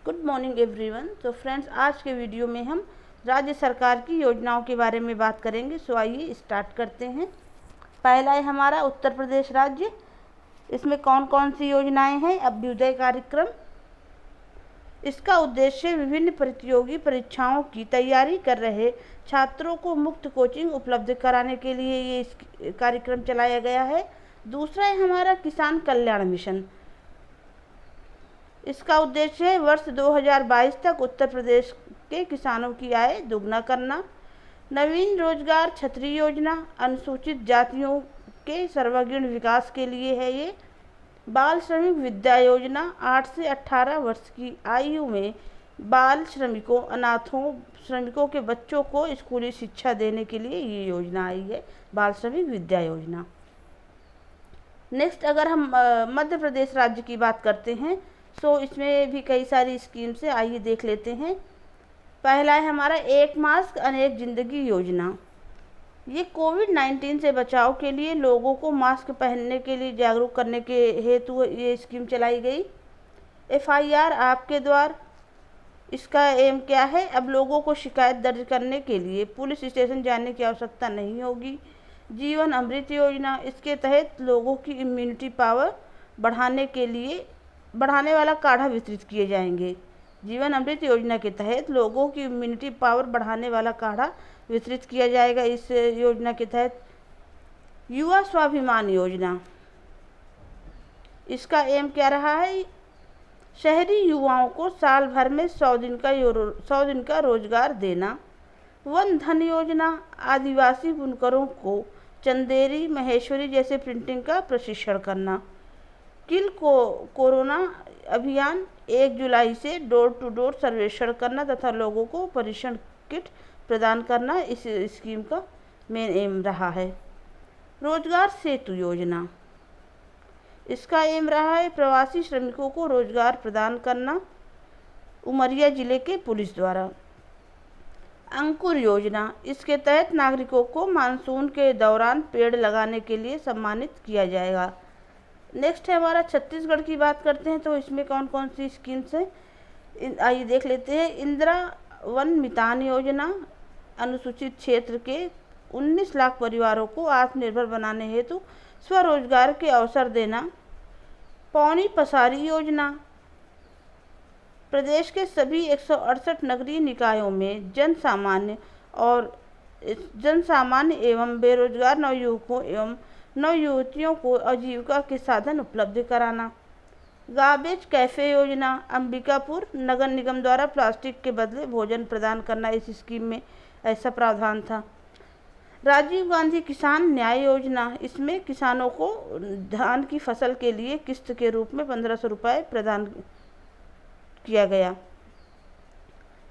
Good morning everyone. तो friends, आज के वीडियो में हम राज्य सरकार की योजनाओं के बारे में बात करेंगे। सो आइए स्टार्ट करते हैं। पहला है हमारा उत्तर प्रदेश राज्य। इसमें कौन कौन सी योजनाएं हैं? अभ्युदय कार्यक्रम। इसका उद्देश्य विभिन्न प्रतियोगी परीक्षाओं की तैयारी कर रहे छात्रों को मुफ्त कोचिंग उपलब्ध कराने के लिए ये कार्यक्रम चलाया गया है। दूसरा है हमारा किसान कल्याण मिशन। इसका उद्देश्य है वर्ष 2022 तक उत्तर प्रदेश के किसानों की आय दोगुना करना। नवीन रोजगार छतरी योजना अनुसूचित जातियों के सर्वांगीण विकास के लिए है। ये बाल श्रमिक विद्या योजना 8 से 18 वर्ष की आयु में बाल श्रमिकों, अनाथों, श्रमिकों के बच्चों को स्कूली शिक्षा देने के लिए ये योजना आई है, बाल श्रमिक विद्या योजना। नेक्स्ट, अगर हम मध्य प्रदेश राज्य की बात करते हैं तो इसमें भी कई सारी स्कीम्स है, आइए देख लेते हैं। पहला है हमारा एक मास्क अनेक जिंदगी योजना। ये कोविड-19 से बचाव के लिए लोगों को मास्क पहनने के लिए जागरूक करने के हेतु ये स्कीम चलाई गई। FIR आपके द्वार। इसका एम क्या है? अब लोगों को शिकायत दर्ज करने के लिए पुलिस स्टेशन जाने की आवश्यकता नहीं होगी। जीवन अमृत योजना। इसके तहत लोगों की इम्यूनिटी पावर बढ़ाने वाला काढ़ा वितरित किए जाएंगे। जीवन अमृत योजना के तहत लोगों की इम्यूनिटी पावर बढ़ाने वाला काढ़ा वितरित किया जाएगा। इस योजना के तहत युवा स्वाभिमान योजना। इसका एम क्या रहा है? शहरी युवाओं को साल भर में 100 दिन का रोजगार देना। वन धन योजना। आदिवासी बुनकरों को चंदेरी, महेश्वरी जैसे प्रिंटिंग का प्रशिक्षण करना। किल कोरोना अभियान 1 जुलाई से डोर टू डोर सर्वेक्षण करना तथा लोगों को परीक्षण किट प्रदान करना इस स्कीम का मेन एम रहा है। रोजगार सेतु योजना। इसका एम रहा है प्रवासी श्रमिकों को रोजगार प्रदान करना, उमरिया जिले के पुलिस द्वारा। अंकुर योजना। इसके तहत नागरिकों को मानसून के दौरान पेड़ लगाने के लिए सम्मानित किया जाएगा। नेक्स्ट है हमारा छत्तीसगढ़ की बात करते हैं तो इसमें कौन कौन सी स्कीम्स हैं, आइए देख लेते हैं। इंदिरा वन मितान योजना। अनुसूचित क्षेत्र के 19 लाख परिवारों को आत्मनिर्भर बनाने हेतु स्वरोजगार के अवसर देना। पौनी पसारी योजना। प्रदेश के सभी 168 नगरीय निकायों में जनसामान्य एवं बेरोजगार नवयुवकों एवं नवयुवतियों को आजीविका के साधन उपलब्ध कराना। गार्बेज कैफे योजना। अंबिकापुर नगर निगम द्वारा प्लास्टिक के बदले भोजन प्रदान करना, इस स्कीम में ऐसा प्रावधान था। राजीव गांधी किसान न्याय योजना। इसमें किसानों को धान की फसल के लिए किस्त के रूप में 1500 रुपये प्रदान किया गया।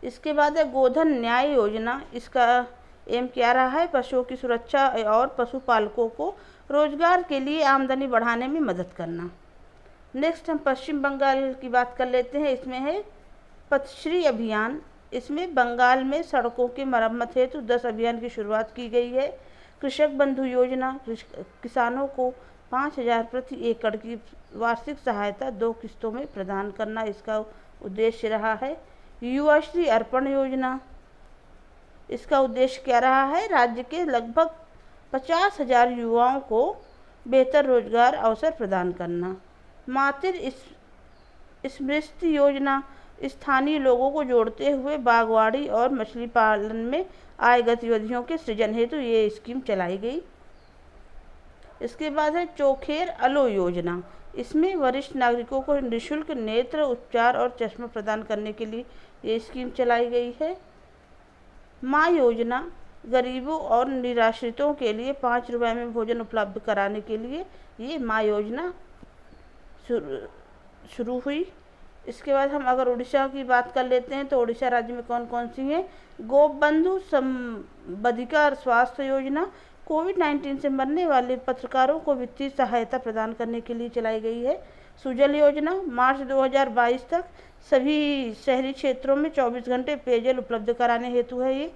इसके बाद है गोधन न्याय योजना। इसका एम क्या रहा है? पशुओं की सुरक्षा और पशुपालकों को रोजगार के लिए आमदनी बढ़ाने में मदद करना। नेक्स्ट हम पश्चिम बंगाल की बात कर लेते हैं। इसमें है पथश्री अभियान। इसमें बंगाल में सड़कों की मरम्मत हेतु 10 अभियान की शुरुआत की गई है। कृषक बंधु योजना। किसानों को 5000 प्रति एकड़ की वार्षिक सहायता 2 किस्तों में प्रदान करना, इसका उद्देश्य रहा है। युवाश्री अर्पण योजना। इसका उद्देश्य क्या रहा है? राज्य के लगभग 50,000 युवाओं को बेहतर रोजगार अवसर प्रदान करना। मातृ स्मृति योजना। स्थानीय लोगों को जोड़ते हुए बागवानी और मछली पालन में आय गतिविधियों के सृजन हेतु ये स्कीम चलाई गई। इसके बाद है चोखेर अलो योजना। इसमें वरिष्ठ नागरिकों को निःशुल्क नेत्र उपचार और चश्मा प्रदान करने के लिए ये स्कीम चलाई गई है। माँ योजना। गरीबों और निराश्रितों के लिए 5 रुपये में भोजन उपलब्ध कराने के लिए ये माँ योजना शुरू हुई। इसके बाद हम अगर उड़ीसा की बात कर लेते हैं तो उड़ीसा राज्य में कौन कौन सी हैं? गोपबंधु संबंधिका स्वास्थ्य योजना। कोविड-19 से मरने वाले पत्रकारों को वित्तीय सहायता प्रदान करने के लिए चलाई गई है। सुजल योजना। मार्च 2022 तक सभी शहरी क्षेत्रों में 24 घंटे पेयजल उपलब्ध कराने हेतु है ये।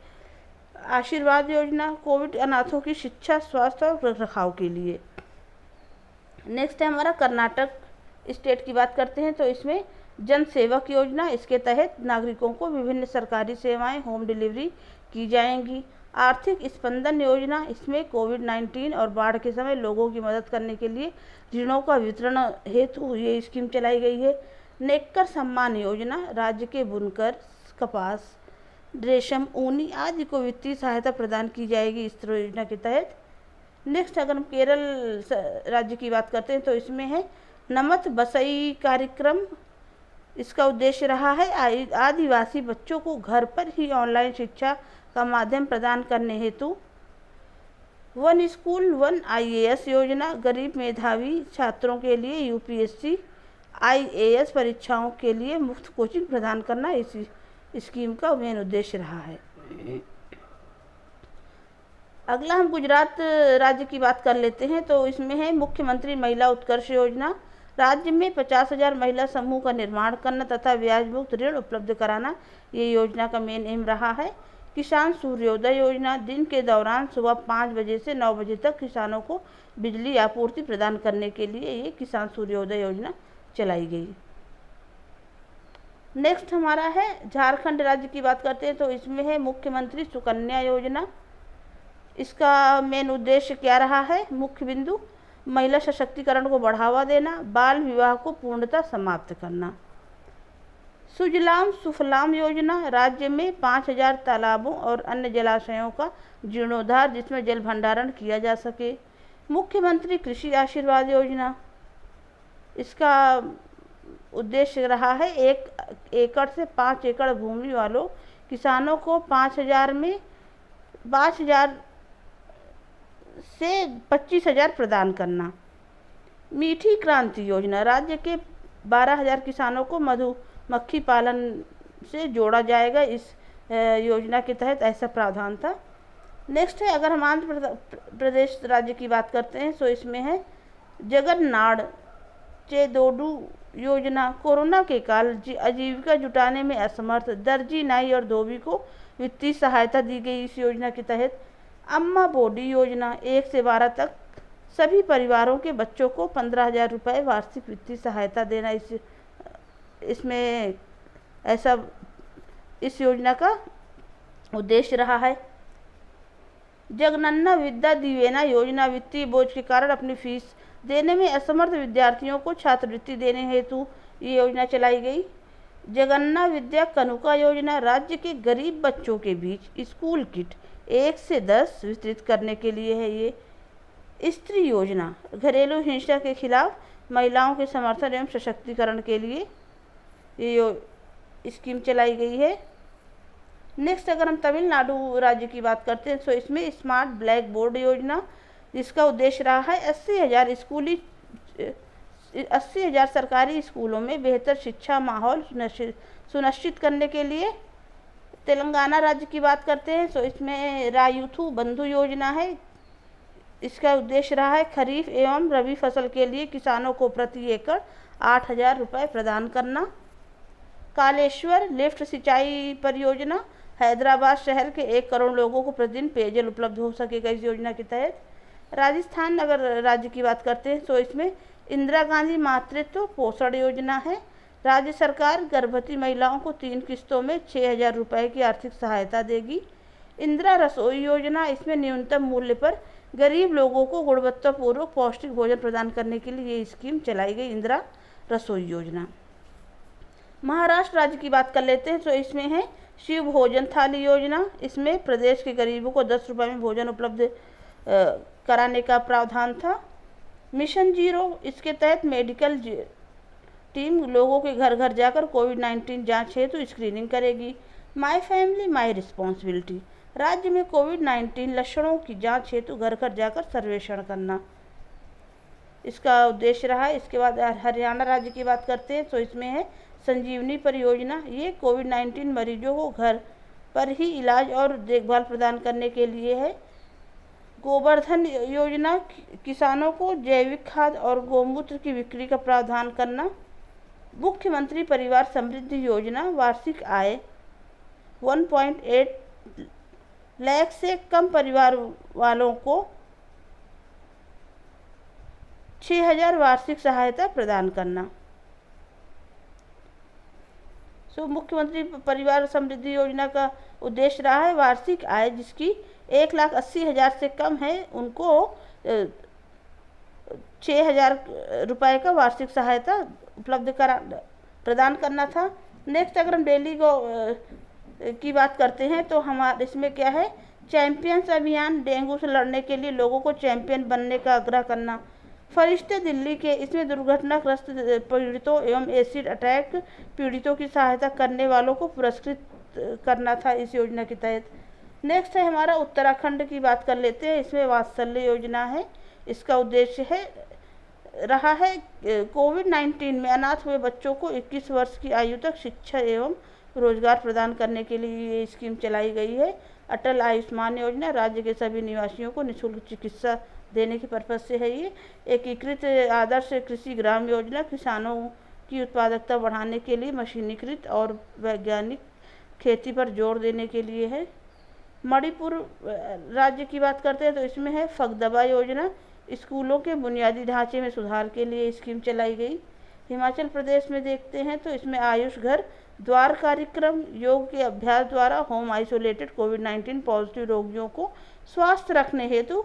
आशीर्वाद योजना। कोविड अनाथों की शिक्षा, स्वास्थ्य और रखरखाव के लिए। नेक्स्ट है हमारा कर्नाटक स्टेट की बात करते हैं तो इसमें जन सेवक योजना, इसके तहत नागरिकों को विभिन्न सरकारी सेवाएं होम डिलीवरी की जाएंगी। आर्थिक स्पंदन योजना, इसमें कोविड-19 और बाढ़ के समय लोगों की मदद करने के लिए ऋणों का वितरण हेतु ये स्कीम चलाई गई है। नेक्कर सम्मान योजना, राज्य के बुनकर, कपास, रेशम, ऊनी आदि को वित्तीय सहायता प्रदान की जाएगी इस योजना के तहत। नेक्स्ट अगर हम केरल राज्य की बात करते हैं तो इसमें है नमत बसई कार्यक्रम। इसका उद्देश्य रहा है आदिवासी बच्चों को घर पर ही ऑनलाइन शिक्षा का माध्यम प्रदान करने हेतु। वन स्कूल वन IAS योजना, गरीब मेधावी छात्रों के लिए UPSC IAS परीक्षाओं के लिए मुफ्त कोचिंग प्रदान करना इस स्कीम का मेन उद्देश्य रहा है। अगला हम गुजरात राज्य की बात कर लेते हैं तो इसमें है मुख्यमंत्री महिला उत्कर्ष योजना। राज्य में 50,000 महिला समूह का निर्माण करना तथा ब्याज मुक्त ऋण उपलब्ध कराना ये योजना का मेन एम रहा है। किसान सूर्योदय योजना, दिन के दौरान सुबह 5 बजे से 9 बजे तक किसानों को बिजली आपूर्ति प्रदान करने के लिए ये किसान सूर्योदय योजना चलाई गई। नेक्स्ट हमारा है झारखंड राज्य की बात करते हैं तो इसमें है मुख्यमंत्री सुकन्या योजना। इसका मेन उद्देश्य क्या रहा है? मुख्य बिंदु महिला सशक्तिकरण को बढ़ावा देना, बाल विवाह को पूर्णतः समाप्त करना। सुजलाम सुफलाम योजना, राज्य में 5,000 तालाबों और अन्य जलाशयों का जीर्णोद्धार जिसमें जल भंडारण किया जा सके। मुख्यमंत्री कृषि आशीर्वाद योजना, इसका उद्देश्य रहा है 1 एकड़ से 5 एकड़ भूमि वालों किसानों को 5,000 से 25,000 प्रदान करना। मीठी क्रांति योजना, राज्य के 12,000 किसानों को मधुमक्खी पालन से जोड़ा जाएगा। इस योजना के तहत ऐसा प्रावधान था। नेक्स्ट है अगर हम आंध्र प्रदेश राज्य की बात करते हैं तो इसमें है जगन्नाड चेदोडू योजना। कोरोना के काल आजीविका जुटाने में असमर्थ दर्जी, नाई और धोबी को वित्तीय सहायता दी गई इस योजना के तहत। अम्मा बोडी योजना, 1 से 12 तक सभी परिवारों के बच्चों को 15,000 रुपये वार्षिक वित्तीय सहायता देना इसमें ऐसा इस योजना का उद्देश्य रहा है। जगनन्ना विद्या दिवेना योजना, वित्तीय बोझ के कारण अपनी फीस देने में असमर्थ विद्यार्थियों को छात्रवृत्ति देने हेतु ये योजना चलाई गई। जगन्ना विद्या कनुका योजना, राज्य के गरीब बच्चों के बीच स्कूल किट 1 से 10 वितरित करने के लिए है ये। स्त्री योजना, घरेलू हिंसा के खिलाफ महिलाओं के समर्थन एवं सशक्तिकरण के लिए ये स्कीम चलाई गई है। नेक्स्ट अगर हम तमिलनाडु राज्य की बात करते हैं तो इसमें स्मार्ट ब्लैक बोर्ड योजना, जिसका उद्देश्य रहा है 80,000 सरकारी स्कूलों में बेहतर शिक्षा माहौल सुनिश्चित करने के लिए। तेलंगाना राज्य की बात करते हैं तो इसमें रायूथू बंधु योजना है। इसका उद्देश्य रहा है खरीफ एवं रबी फसल के लिए किसानों को प्रति एकड़ 8,000 रुपये प्रदान करना। कालेश्वर लिफ्ट सिंचाई परियोजना, हैदराबाद शहर के 1 करोड़ लोगों को प्रतिदिन पेयजल उपलब्ध हो सकेगा इस योजना के तहत। राजस्थान अगर राज्य की बात करते हैं तो इसमें इंदिरा गांधी मातृत्व पोषण योजना है। राज्य सरकार गर्भवती महिलाओं को 3 किस्तों में 6,000 रुपये की आर्थिक सहायता देगी। इंदिरा रसोई योजना, इसमें न्यूनतम मूल्य पर गरीब लोगों को गुणवत्तापूर्वक पौष्टिक भोजन प्रदान करने के लिए ये स्कीम चलाई गई, इंदिरा रसोई योजना। महाराष्ट्र राज्य की बात कर लेते हैं तो इसमें है शिव भोजन थाली योजना। इसमें प्रदेश के गरीबों को 10 रुपये में भोजन उपलब्ध कराने का प्रावधान था। मिशन जीरो, इसके तहत मेडिकल टीम लोगों के घर घर जाकर कोविड-19 जांच हेतु स्क्रीनिंग करेगी। माई फैमिली माई रिस्पॉन्सिबिलिटी, राज्य में कोविड-19 लक्षणों की जांच हेतु घर घर जाकर सर्वेक्षण करना इसका उद्देश्य रहा है। इसके बाद हरियाणा राज्य की बात करते हैं तो इसमें है संजीवनी परियोजना। ये कोविड-19 मरीजों को घर पर ही इलाज और देखभाल प्रदान करने के लिए है। गोवर्धन योजना, किसानों को जैविक खाद और गौमूत्र की बिक्री का प्रावधान करना। मुख्यमंत्री परिवार समृद्धि योजना, वार्षिक आय 1.8 लाख से कम परिवार वालों को 6,000 वार्षिक सहायता प्रदान करना। मुख्यमंत्री परिवार समृद्धि योजना का उद्देश्य रहा है वार्षिक आय जिसकी 1,80,000 से कम है उनको 6,000 रुपये का वार्षिक सहायता उपलब्ध प्रदान करना था। नेक्स्ट अगर हम दिल्ली को की बात करते हैं तो हमारे इसमें क्या है, चैंपियंस अभियान, डेंगू से लड़ने के लिए लोगों को चैंपियन बनने का आग्रह करना। फरिश्ते दिल्ली के, इसमें दुर्घटनाग्रस्त पीड़ितों एवं एसिड अटैक पीड़ितों की सहायता करने वालों को पुरस्कृत करना था इस योजना के तहत। नेक्स्ट है हमारा उत्तराखंड की बात कर लेते हैं। इसमें वात्सल्य योजना है। इसका उद्देश्य रहा है कोविड-19 में अनाथ हुए बच्चों को 21 वर्ष की आयु तक शिक्षा एवं रोजगार प्रदान करने के लिए ये स्कीम चलाई गई है। अटल आयुष्मान योजना राज्य के सभी निवासियों को निःशुल्क चिकित्सा देने के पर्पज से है। ये एकीकृत आदर्श कृषि ग्राम योजना किसानों की उत्पादकता बढ़ाने के लिए मशीनीकृत और वैज्ञानिक खेती पर जोर देने के लिए है। मणिपुर राज्य की बात करते हैं तो इसमें है फगदबा योजना, स्कूलों के बुनियादी ढांचे में सुधार के लिए स्कीम चलाई गई। हिमाचल प्रदेश में देखते हैं तो इसमें आयुष घर द्वार कार्यक्रम, योग के अभ्यास द्वारा होम आइसोलेटेड कोविड-19 पॉजिटिव रोगियों को स्वस्थ रखने हेतु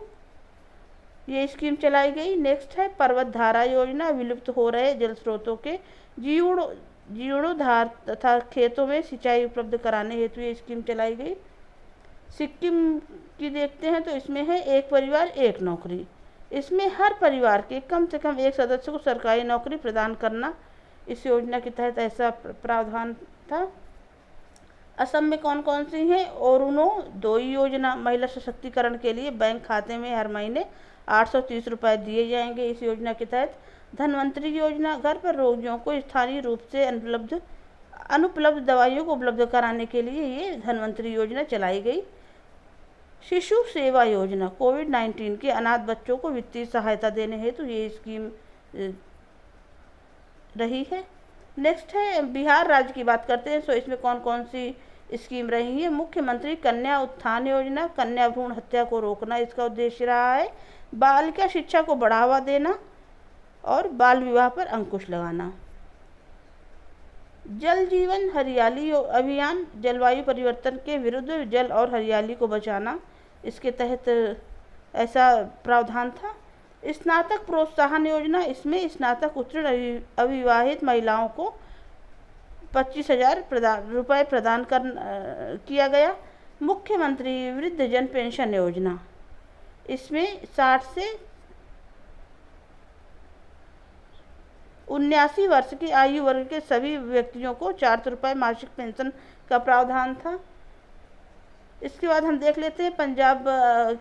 ये स्कीम चलाई गई। नेक्स्ट है पर्वत धारा योजना, विलुप्त हो रहे जल स्रोतों के जीर्णोद्धार तथा खेतों में सिंचाई उपलब्ध कराने हेतु ये स्कीम चलाई गई। सिक्किम की देखते हैं तो इसमें है एक परिवार एक नौकरी। इसमें हर परिवार के कम से कम एक सदस्य को सरकारी नौकरी प्रदान करना इस योजना के तहत ऐसा प्रावधान था। असम में कौन कौन सी हैं, अरुणोदय योजना, महिला सशक्तिकरण के लिए बैंक खाते में हर महीने 830 रुपये दिए जाएंगे इस योजना के तहत। धन्वंतरी योजना, घर पर रोगियों को स्थानीय रूप से अनुपलब्ध दवाइयों को उपलब्ध कराने के लिए ये धन्वंतरी योजना चलाई गई। शिशु सेवा योजना, कोविड-19 के अनाथ बच्चों को वित्तीय सहायता देने हेतु ये स्कीम रही है। नेक्स्ट है बिहार राज्य की बात करते हैं तो इसमें कौन कौन सी स्कीम रही है। मुख्यमंत्री कन्या उत्थान योजना, कन्या भ्रूण हत्या को रोकना इसका उद्देश्य रहा है। बालिका शिक्षा को बढ़ावा देना और बाल विवाह पर अंकुश लगाना। जल जीवन हरियाली अभियान, जलवायु परिवर्तन के विरुद्ध जल और हरियाली को बचाना, इसके तहत ऐसा प्रावधान था। स्नातक प्रोत्साहन योजना, इसमें स्नातक उत्तीर्ण अविवाहित महिलाओं को 25,000 रुपये प्रदान किया गया। मुख्यमंत्री वृद्धजन पेंशन योजना, इसमें 60 से 79 वर्ष की आयु वर्ग के सभी व्यक्तियों को 400 रुपये मासिक पेंशन का प्रावधान था। इसके बाद हम देख लेते हैं पंजाब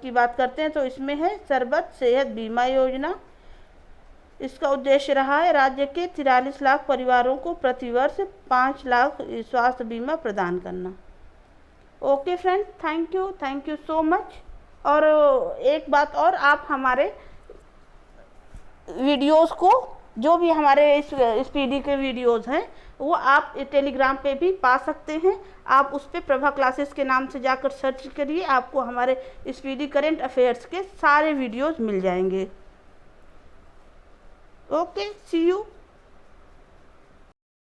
की बात करते हैं तो इसमें है सरबत सेहत बीमा योजना। इसका उद्देश्य रहा है राज्य के 43 लाख परिवारों को प्रतिवर्ष 5 लाख स्वास्थ्य बीमा प्रदान करना। Okay friend, thank you so much. और एक बात और, आप हमारे वीडियोस को, जो भी हमारे इस पीडी के वीडियोस हैं वो आप टेलीग्राम पे भी पा सकते हैं। आप उस पर प्रभा क्लासेस के नाम से जाकर सर्च करिए, आपको हमारे स्पीडी करंट अफेयर्स के सारे वीडियोस मिल जाएंगे। Okay, see you.